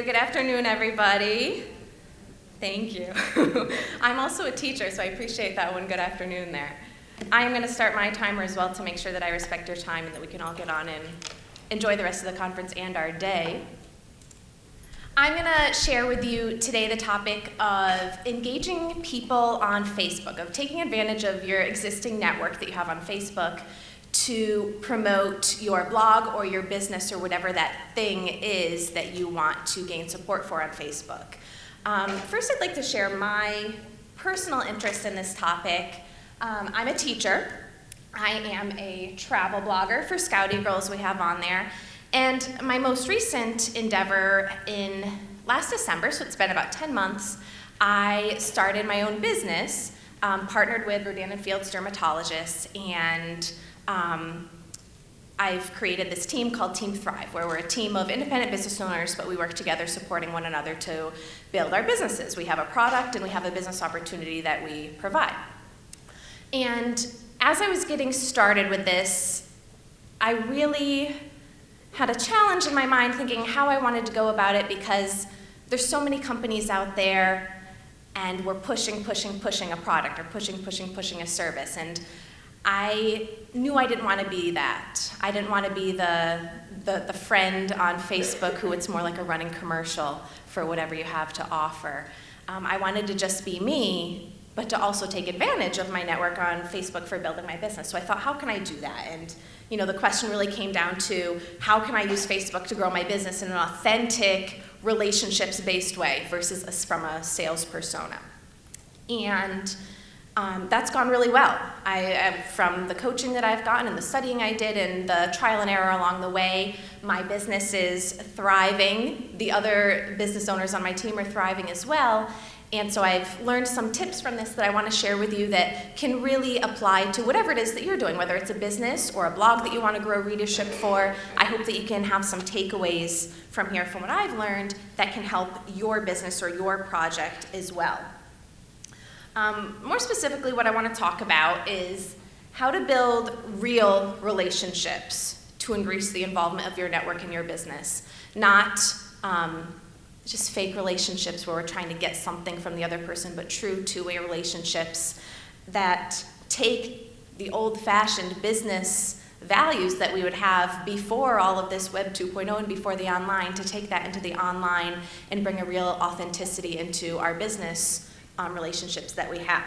Good afternoon, everybody. Thank you. I'm also a teacher, so I appreciate that one. Good afternoon there. I'm going to start my timer as well to make sure that I respect your time and that we can all get on and enjoy the rest of the conference and our day. I'm going to share with you today the topic of engaging people on Facebook, of taking advantage of your existing network that you have on Facebook to promote your blog or your business or whatever that thing is that you want to gain support for on Facebook. First, I'd like to share my personal interest in this topic. I'm a teacher. I am a travel blogger for Scouty Girls we have on there. And my most recent endeavor in last December, so it's been about 10 months, I started my own business, partnered with Rodan & Fields dermatologists, and I've created this team called Team Thrive, where we're a team of independent business owners, but we work together supporting one another to build our businesses. We have a product and we have a business opportunity that we provide. And as I was getting started with this, I really had a challenge in my mind thinking how I wanted to go about it, because there's so many companies out there and we're pushing a product, or pushing a service. And I knew I didn't want to be that. I didn't want to be the friend on Facebook who it's more like a running commercial for whatever you have to offer. I wanted to just be me, but to also take advantage of my network on Facebook for building my business. So I thought, how can I do that? And the question really came down to, how can I use Facebook to grow my business in an authentic, relationships-based way versus from a sales persona? And that's gone really well. From the coaching that I've gotten and the studying I did and the trial and error along the way, my business is thriving. The other business owners on my team are thriving as well. And so I've learned some tips from this that I want to share with you that can really apply to whatever it is that you're doing, whether it's a business or a blog that you want to grow readership for. I hope that you can have some takeaways from here from what I've learned that can help your business or your project as well. More specifically, what I want to talk about is how to build real relationships to increase the involvement of your network in your business, not just fake relationships where we're trying to get something from the other person, but true two-way relationships that take the old-fashioned business values that we would have before all of this Web 2.0 and before the online, to take that into the online and bring a real authenticity into our business relationships that we have.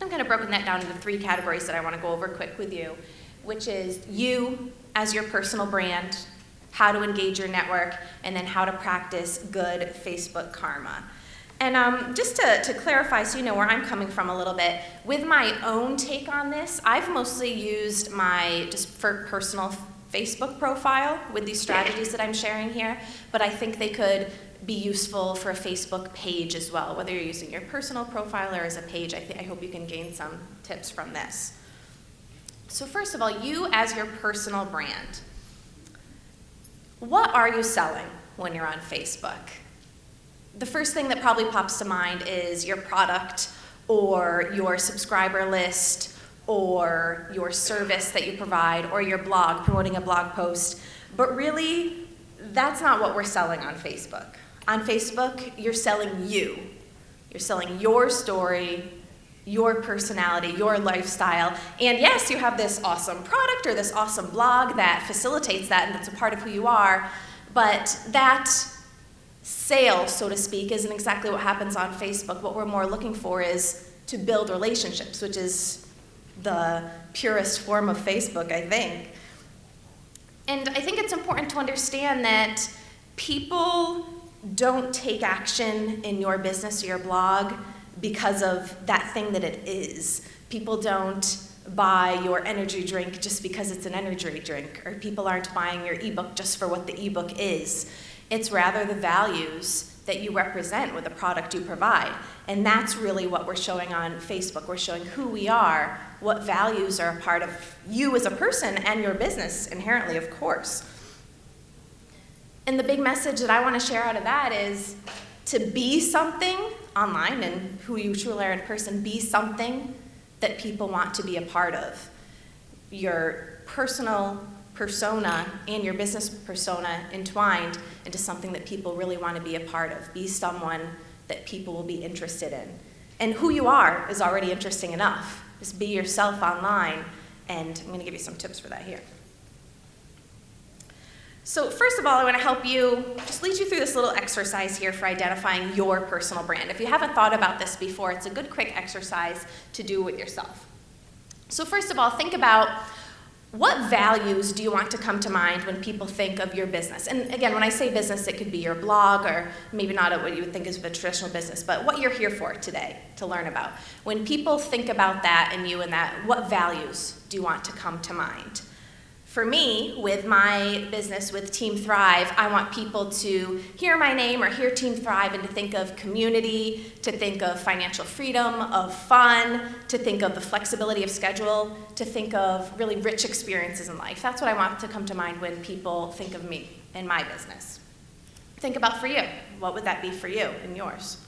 I'm kind of broken that down into 3 categories that I want to go over quick with you, which is you as your personal brand, how to engage your network, and then how to practice good Facebook karma. And just to clarify, so you know where I'm coming from a little bit, with my own take on this, I've mostly used my just for personal Facebook profile with these strategies that I'm sharing here, but I think they could be useful for a Facebook page as well, whether you're using your personal profile or as a page. I hope you can gain some tips from this. So first of all, you as your personal brand. What are you selling when you're on Facebook? The first thing that probably pops to mind is your product or your subscriber list or your service that you provide or your blog, promoting a blog post. But really, that's not what we're selling on Facebook. On Facebook, you're selling you. You're selling your story, your personality, your lifestyle. And yes, you have this awesome product or this awesome blog that facilitates that and that's a part of who you are, but that sale, so to speak, isn't exactly what happens on Facebook. What we're more looking for is to build relationships, which is the purest form of Facebook, I think. And I think it's important to understand that people don't take action in your business or your blog because of that thing that it is. People don't buy your energy drink just because it's an energy drink, or people aren't buying your ebook just for what the ebook is. It's rather the values that you represent with the product you provide. And that's really what we're showing on Facebook. We're showing who we are, what values are a part of you as a person and your business inherently, of course. And the big message that I want to share out of that is to be something online and who you truly are in person, be something that people want to be a part of. Your personal persona and your business persona entwined into something that people really want to be a part of. Be someone that people will be interested in. And who you are is already interesting enough. Just be yourself online, and I'm going to give you some tips for that here. So first of all, I want to help you, just lead you through this little exercise here for identifying your personal brand. If you haven't thought about this before, it's a good quick exercise to do with yourself. So first of all, think about what values do you want to come to mind when people think of your business? And again, when I say business, it could be your blog, or maybe not what you would think is a traditional business, but what you're here for today to learn about. When people think about that and you and that, what values do you want to come to mind? For me, with my business, with Team Thrive, I want people to hear my name or hear Team Thrive and to think of community, to think of financial freedom, of fun, to think of the flexibility of schedule, to think of really rich experiences in life. That's what I want to come to mind when people think of me and my business. Think about for you. What would that be for you and yours?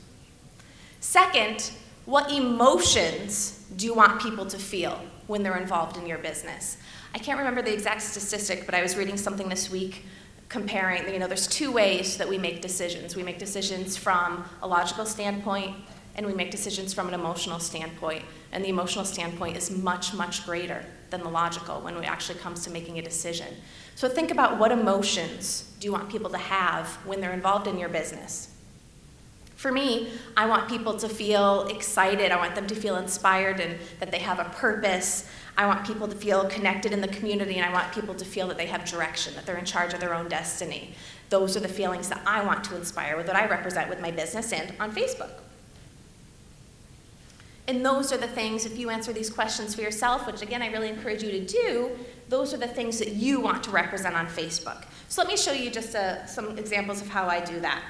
Second, what emotions do you want people to feel when they're involved in your business? I can't remember the exact statistic, but I was reading something this week comparing, there's two ways that we make decisions. We make decisions from a logical standpoint, and we make decisions from an emotional standpoint. And the emotional standpoint is much, much greater than the logical when it actually comes to making a decision. So think about what emotions do you want people to have when they're involved in your business. For me, I want people to feel excited. I want them to feel inspired and that they have a purpose. I want people to feel connected in the community, and I want people to feel that they have direction, that they're in charge of their own destiny. Those are the feelings that I want to inspire, that I represent with my business and on Facebook. And those are the things, if you answer these questions for yourself, which again I really encourage you to do, those are the things that you want to represent on Facebook. So let me show you just some examples of how I do that.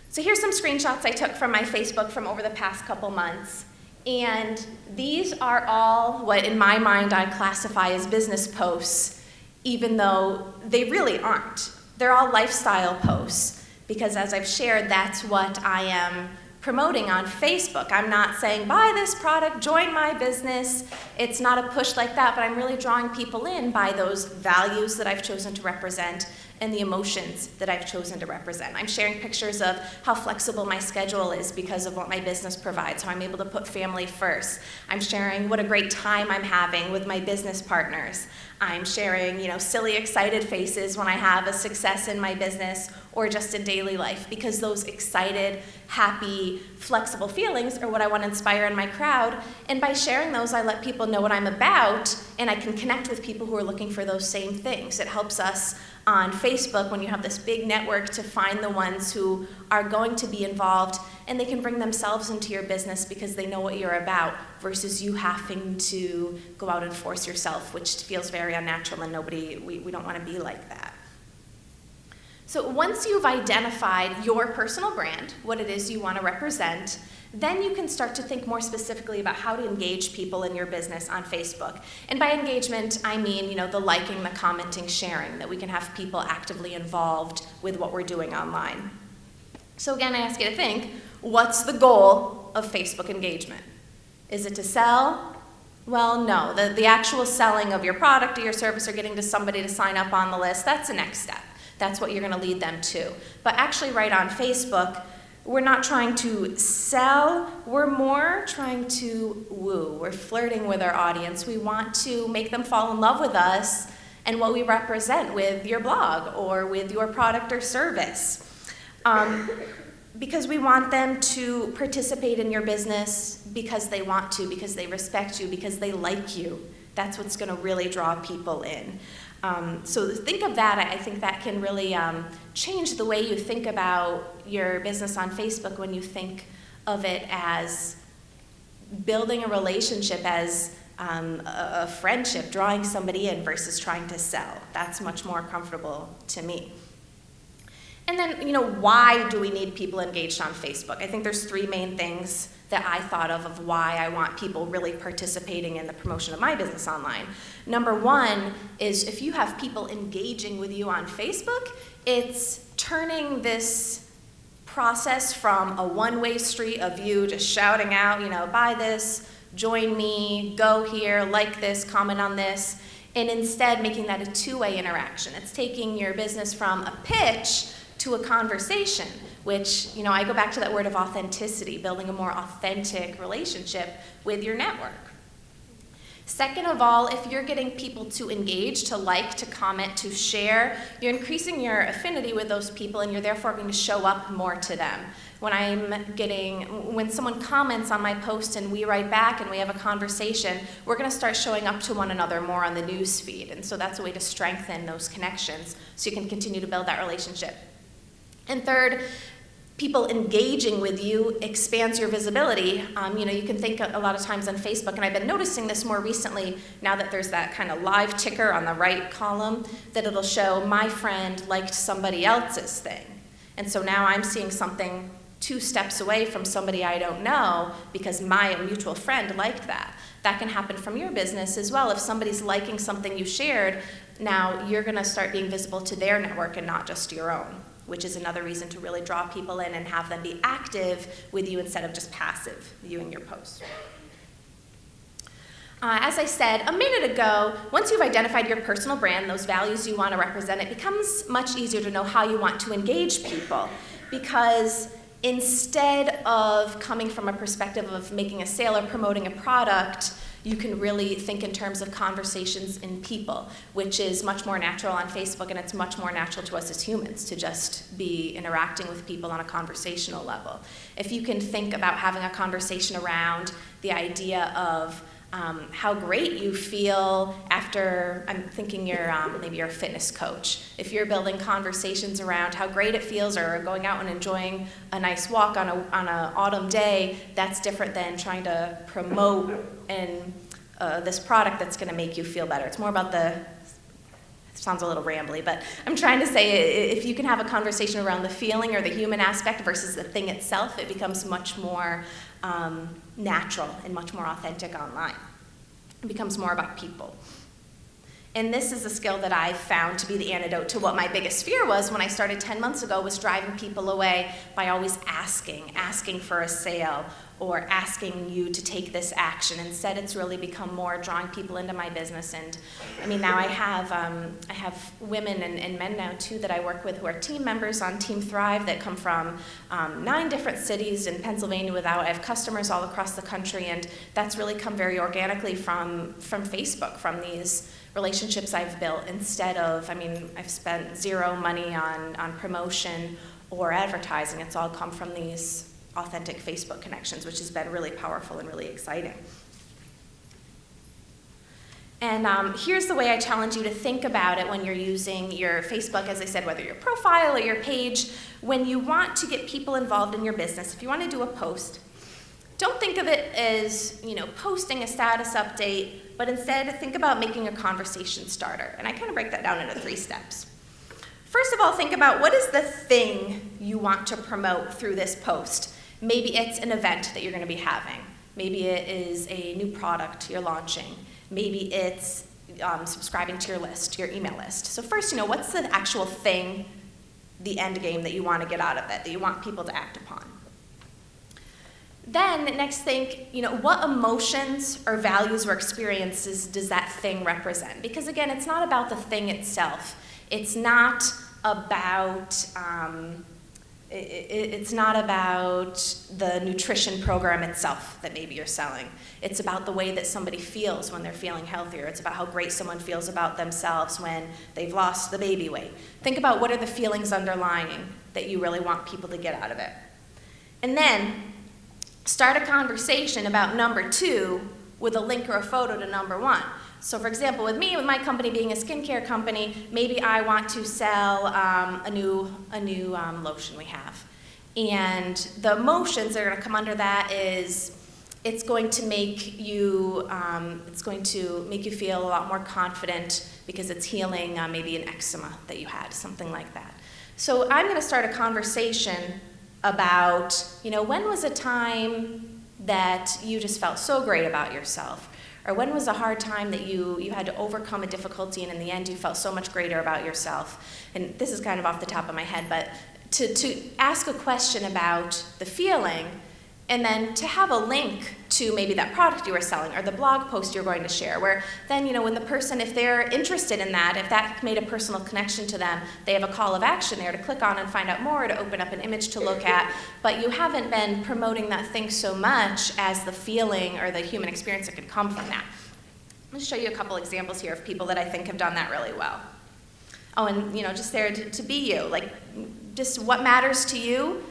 So here's some screenshots I took from my Facebook from over the past couple months. And these are all what, in my mind, I classify as business posts, even though they really aren't. They're all lifestyle posts, because as I've shared, that's what I am promoting on Facebook. I'm not saying, buy this product, join my business. It's not a push like that, but I'm really drawing people in by those values that I've chosen to represent and the emotions that I've chosen to represent. I'm sharing pictures of how flexible my schedule is because of what my business provides, how I'm able to put family first. I'm sharing what a great time I'm having with my business partners. I'm sharing, silly, excited faces when I have a success in my business or just in daily life, because those excited, happy, flexible feelings are what I want to inspire in my crowd. And by sharing those, I let people know what I'm about, and I can connect with people who are looking for those same things. It helps us on Facebook, when you have this big network, to find the ones who are going to be involved, and they can bring themselves into your business because they know what you're about, versus you having to go out and force yourself, which feels very unnatural, and we don't want to be like that. So once you've identified your personal brand, what it is you want to represent, then you can start to think more specifically about how to engage people in your business on Facebook. And by engagement, I mean, the liking, the commenting, sharing, that we can have people actively involved with what we're doing online. So again, I ask you to think, what's the goal of Facebook engagement? Is it to sell? Well, no. The actual selling of your product or your service, or getting to somebody to sign up on the list, that's the next step. That's what you're going to lead them to. But actually, right on Facebook, we're not trying to sell, we're more trying to woo. We're flirting with our audience. We want to make them fall in love with us and what we represent with your blog or with your product or service. Because we want them to participate in your business because they want to, because they respect you, because they like you. That's what's going to really draw people in. So think of that. I think that can really change the way you think about your business on Facebook when you think of it as building a relationship, as a friendship, drawing somebody in versus trying to sell. That's much more comfortable to me. And then, why do we need people engaged on Facebook? I think there's three main things that I thought of why I want people really participating in the promotion of my business online. Number one is, if you have people engaging with you on Facebook, it's turning this process from a one-way street of you just shouting out, buy this, join me, go here, like this, comment on this, and instead making that a two-way interaction. It's taking your business from a pitch to a conversation, which, I go back to that word of authenticity, building a more authentic relationship with your network. Second of all, if you're getting people to engage, to like, to comment, to share, you're increasing your affinity with those people, and you're therefore going to show up more to them. When someone comments on my post and we write back and we have a conversation, we're going to start showing up to one another more on the news feed. And so that's a way to strengthen those connections so you can continue to build that relationship. And third, people engaging with you expands your visibility. You can think a lot of times on Facebook, and I've been noticing this more recently now that there's that kind of live ticker on the right column, that it'll show my friend liked somebody else's thing. And so now I'm seeing something 2 steps away from somebody I don't know because my mutual friend liked that. That can happen from your business as well. If somebody's liking something you shared, now you're going to start being visible to their network and not just your own, which is another reason to really draw people in and have them be active with you instead of just passive viewing your posts. As I said a minute ago, once you've identified your personal brand, those values you want to represent, it becomes much easier to know how you want to engage people, because instead of coming from a perspective of making a sale or promoting a product, you can really think in terms of conversations in people, which is much more natural on Facebook, and it's much more natural to us as humans to just be interacting with people on a conversational level. If you can think about having a conversation around the idea of how great you feel after, I'm thinking maybe you're a fitness coach. If you're building conversations around how great it feels, or going out and enjoying a nice walk on an autumn day, that's different than trying to promote this product that's going to make you feel better. It's more about it sounds a little rambly, but I'm trying to say if you can have a conversation around the feeling or the human aspect versus the thing itself, it becomes much more natural and much more authentic online. It becomes more about people. And this is a skill that I've found to be the antidote to what my biggest fear was when I started 10 months ago, was driving people away by always asking for a sale or asking you to take this action. Instead, it's really become more drawing people into my business. And now I have women and men now too that I work with who are team members on Team Thrive that come from 9 different cities in Pennsylvania. I have customers all across the country, and that's really come very organically from Facebook, from these relationships I've built. Instead of, I've spent 0 money on promotion or advertising. It's all come from these authentic Facebook connections, which has been really powerful and really exciting. And here's the way I challenge you to think about it when you're using your Facebook, as I said, whether your profile or your page. When you want to get people involved in your business, if you want to do a post, don't think of it as, posting a status update, but instead think about making a conversation starter. And I kind of break that down into 3 steps. First of all, think about what is the thing you want to promote through this post. Maybe it's an event that you're going to be having. Maybe it is a new product you're launching. Maybe it's subscribing to your list, your email list. So first, what's the actual thing, the end game that you want to get out of it, that you want people to act upon? Then next think, what emotions or values or experiences does that thing represent? Because again, it's not about the thing itself. It's not about it's not about the nutrition program itself that maybe you're selling. It's about the way that somebody feels when they're feeling healthier. It's about how great someone feels about themselves when they've lost the baby weight. Think about what are the feelings underlying that you really want people to get out of it. And then start a conversation about number 2 with a link or a photo to number 1. So for example, with my company being a skincare company, maybe I want to sell a new lotion we have. And the emotions that are going to come under that is it's going to make you feel a lot more confident because it's healing maybe an eczema that you had, something like that. So I'm going to start a conversation about, when was a time that you just felt so great about yourself? Or when was a hard time that you had to overcome a difficulty and in the end you felt so much greater about yourself? And this is kind of off the top of my head, but to ask a question about the feeling and then to have a link to maybe that product you were selling or the blog post you're going to share, where then, when the person, if they're interested in that, if that made a personal connection to them, they have a call of action there to click on and find out more, to open up an image to look at, but you haven't been promoting that thing so much as the feeling or the human experience that could come from that. I'm going to show you a couple examples here of people that I think have done that really well. Oh, and just there to be you, like just what matters to you.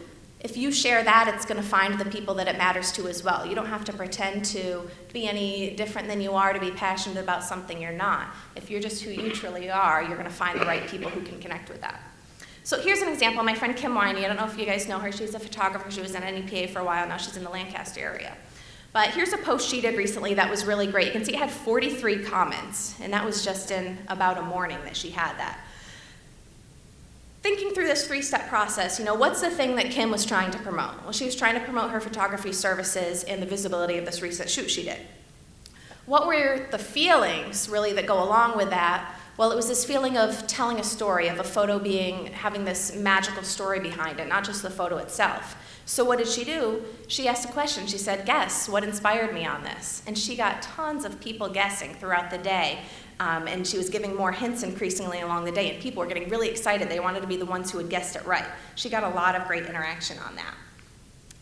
If you share that, it's going to find the people that it matters to as well. You don't have to pretend to be any different than you are, to be passionate about something you're not. If you're just who you truly are, you're going to find the right people who can connect with that. So here's an example. My friend Kim Winey, I don't know if you guys know her. She's a photographer. She was in NEPA for a while. Now she's in the Lancaster area. But here's a post she did recently that was really great. You can see it had 43 comments, and that was just in about a morning that she had that. Thinking through this three-step process, what's the thing that Kim was trying to promote? Well, she was trying to promote her photography services and the visibility of this recent shoot she did. What were the feelings, really, that go along with that? Well, it was this feeling of telling a story, of a photo having this magical story behind it, not just the photo itself. So what did she do? She asked a question. She said, guess what inspired me on this? And she got tons of people guessing throughout the day. And she was giving more hints increasingly along the day, and people were getting really excited. They wanted to be the ones who had guessed it right. She got a lot of great interaction on that.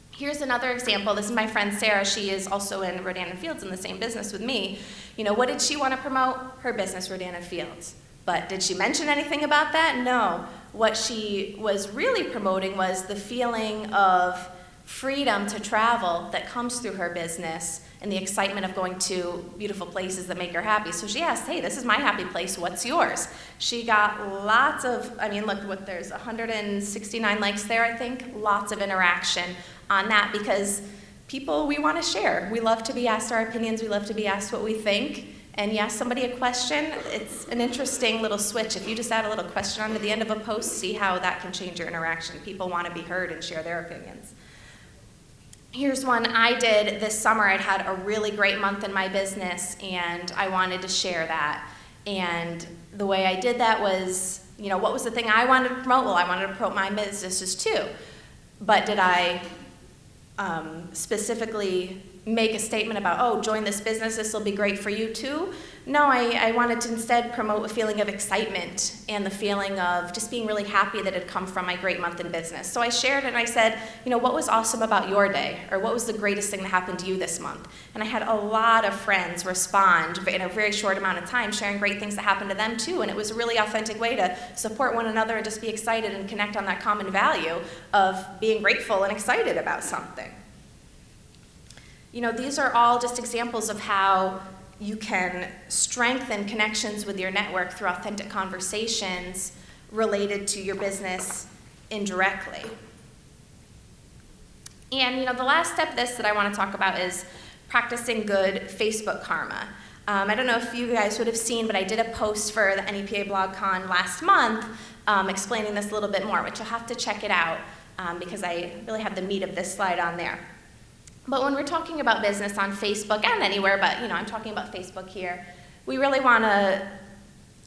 Here's another example. This is my friend Sarah. She is also in Rodan and Fields in the same business with me. What did she want to promote? Her business, Rodan and Fields. But did she mention anything about that? No. What she was really promoting was the feeling of freedom to travel that comes through her business and the excitement of going to beautiful places that make her happy. So she asked, hey, this is my happy place, what's yours? She got lots of, look, there's 169 likes there, I think, lots of interaction on that, because people, we want to share. We love to be asked our opinions, we love to be asked what we think, and you ask somebody a question, it's an interesting little switch. If you just add a little question onto the end of a post, see how that can change your interaction. People want to be heard and share their opinions. Here's one I did this summer. I'd had a really great month in my business, and I wanted to share that. And the way I did that was, what was the thing I wanted to promote? Well, I wanted to promote my businesses too. But did I specifically make a statement about, oh, join this business, this will be great for you too? No, I wanted to instead promote a feeling of excitement and the feeling of just being really happy that had come from my great month in business. So I shared it and I said, what was awesome about your day? Or what was the greatest thing that happened to you this month? And I had a lot of friends respond in a very short amount of time, sharing great things that happened to them too. And it was a really authentic way to support one another and just be excited and connect on that common value of being grateful and excited about something. These are all just examples of how you can strengthen connections with your network through authentic conversations related to your business indirectly. And the last step of this that I want to talk about is practicing good Facebook karma. I don't know if you guys would have seen, but I did a post for the NEPA BlogCon last month explaining this a little bit more, but you'll have to check it out because I really have the meat of this slide on there. But when we're talking about business on Facebook and anywhere, but I'm talking about Facebook here, we really want to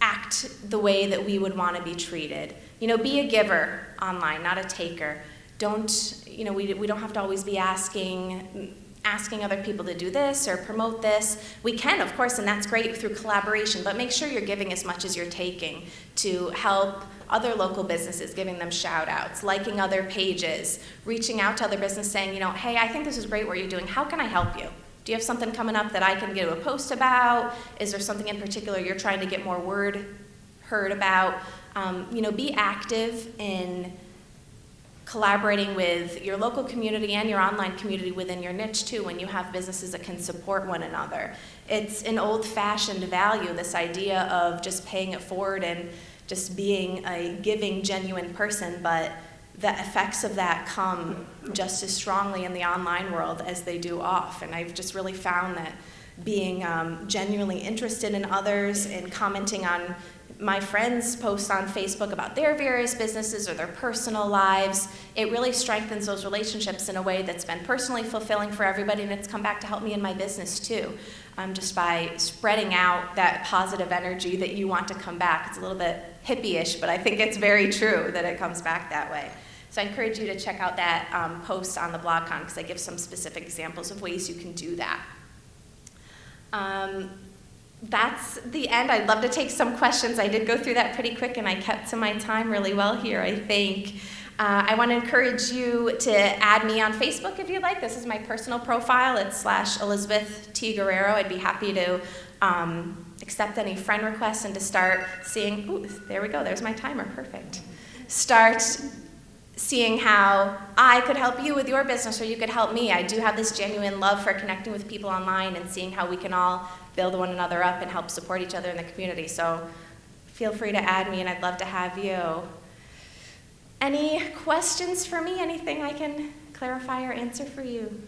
act the way that we would want to be treated. Be a giver online, not a taker. We don't have to always be asking other people to do this or promote this. We can, of course, and that's great through collaboration, but make sure you're giving as much as you're taking to help other local businesses, giving them shout outs, liking other pages, reaching out to other businesses saying, hey, I think this is great what you're doing. How can I help you? Do you have something coming up that I can get a post about? Is there something in particular you're trying to get more word heard about? Be active in collaborating with your local community and your online community within your niche too, when you have businesses that can support one another. It's an old-fashioned value, this idea of just paying it forward and just being a giving, genuine person, but the effects of that come just as strongly in the online world as they do off. And I've just really found that being genuinely interested in others and commenting on my friends' posts on Facebook about their various businesses or their personal lives, it really strengthens those relationships in a way that's been personally fulfilling for everybody, and it's come back to help me in my business too. Just by spreading out that positive energy that you want to come back. It's a little bit hippie-ish, but I think it's very true that it comes back that way. So I encourage you to check out that post on the BlogCon because I give some specific examples of ways you can do that. That's the end. I'd love to take some questions. I did go through that pretty quick, and I kept to my time really well here, I think. I want to encourage you to add me on Facebook if you'd like. This is my personal profile. It's /Elizabeth T. Guerrero. I'd be happy to accept any friend requests and to start seeing, ooh, there we go, there's my timer, perfect. Start seeing how I could help you with your business or you could help me. I do have this genuine love for connecting with people online and seeing how we can all build one another up and help support each other in the community. So feel free to add me and I'd love to have you. Any questions for me? Anything I can clarify or answer for you?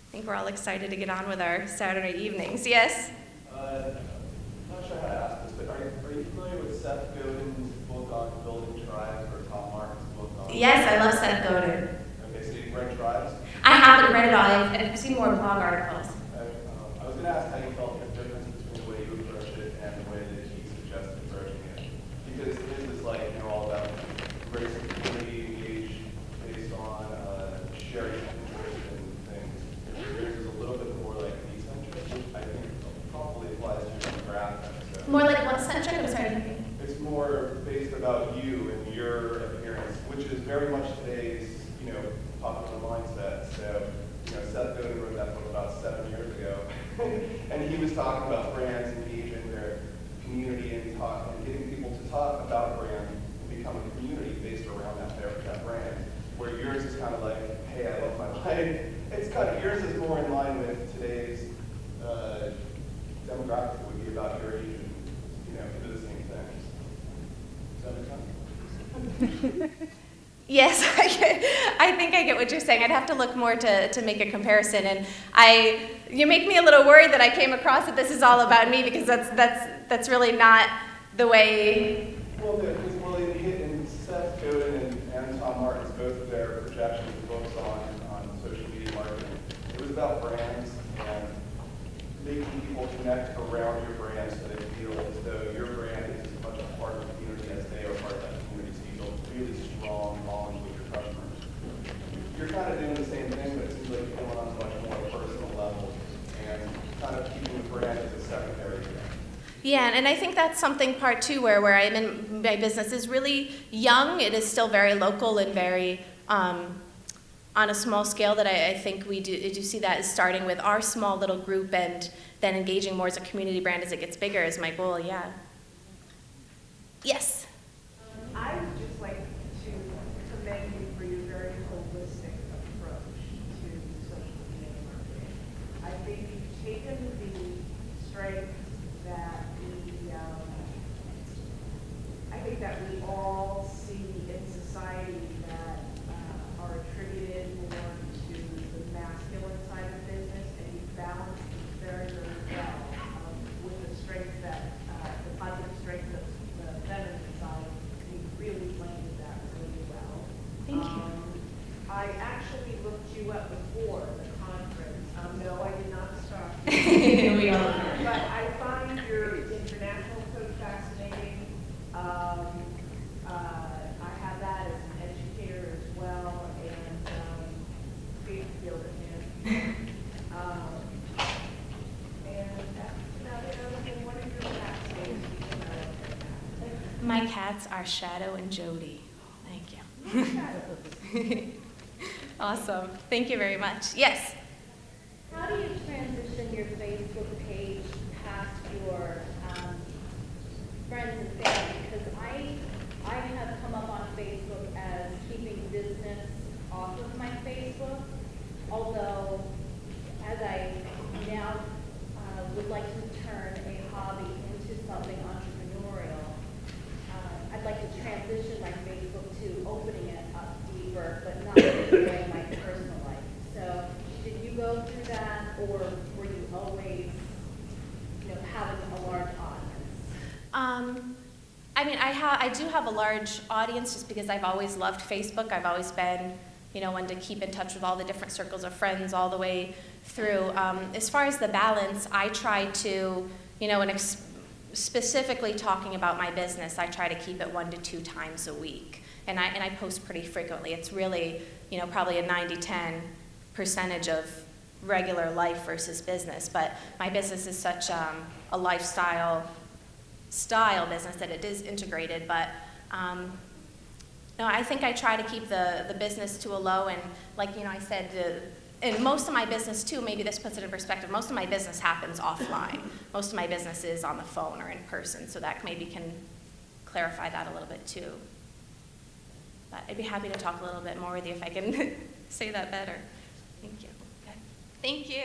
I think we're all excited to get on with our Saturday evenings. Yes? I'm not sure how to ask this, but are you familiar with Seth Godin's book on building tribes or Tom Martin's book on? Yes, I love Seth Godin. Okay, so you've read Tribes? I haven't read it all. I've seen more blog articles. I was going to ask how you felt the difference between the way you approach it and the way that he suggested approaching it. Because his is like, all about race and community engaged based on sharing interest in things. Yours is a little bit more like me-centric, which I think probably applies to your demographic. So. More like what centric? I'm sorry. It's more based about you and your appearance, which is very much today's, popular mindset. So, Seth Godin wrote that book about 7 years ago, and he was talking about brands engaging their community and getting people to talk about a brand and become a community based around that brand. Where yours is kind of like, hey, I love my life. It's kind of yours is more in line with today's demographic. Would be about your age and do the same things. Does that make sense? Yes, I think I get what you're saying. I'd have to look more to make a comparison, and you make me a little worried that I came across that this is all about me because that's really not the way. Well, in Seth Godin and Tom Martin's, both of their projections and books on social media marketing, it was about brands and making people connect around your brand so they feel as though your brand is as much a part of the community as they are part of that community. So you build really strong bonds with your customers. You're kind of doing the same thing, but it seems like you're going on a much more personal level and kind of keeping the brand as a secondary thing. Yeah, and I think that's something part two where I'm in my business is really young. It is still very local and very on a small scale that I think we do see that as starting with our small little group and then engaging more as a community brand as it gets bigger is my goal, yeah. Yes? I would just like to commend you for your very holistic approach to social media marketing. I think you've taken the strength that I think that we all see in society that are attributed more to the masculine side of business, and you balance it very, very well with the strength that the positive strength of the feminine side. You really blended that really well. Thank you. I actually looked you up before the conference. No, I did not stop. We all are. But I find your international code fascinating. I have that as an educator as well, and Faithfield and that's about it. Other than one of your cats names. My cats are Shadow and Jody. Thank you. Awesome. Thank you very much. Yes? How do you transition your Facebook page past your friends and family? Because I have come up on Facebook as keeping business off of my Facebook, although as I now would like to turn a hobby into something entrepreneurial, I'd like to transition my Facebook to opening it up deeper, but not taking away my personal life. So did you go through that, or were you always, having a large audience? I do have a large audience just because I've always loved Facebook. I've always been, one to keep in touch with all the different circles of friends all the way through. As far as the balance, I try to, specifically talking about my business, I try to keep it 1 to 2 times a week. And I post pretty frequently. It's really, you know, probably a 90-10 percentage of regular life versus business. But my business is such a lifestyle style business that it is integrated. But no, I think I try to keep the business to a low. And like, you know, I said, and most of my business too, maybe this puts it in perspective, most of my business happens offline. Most of my business is on the phone or in person. So that maybe can clarify that a little bit too. But I'd be happy to talk a little bit more with you if I can say that better. Thank you. Okay. Thank you.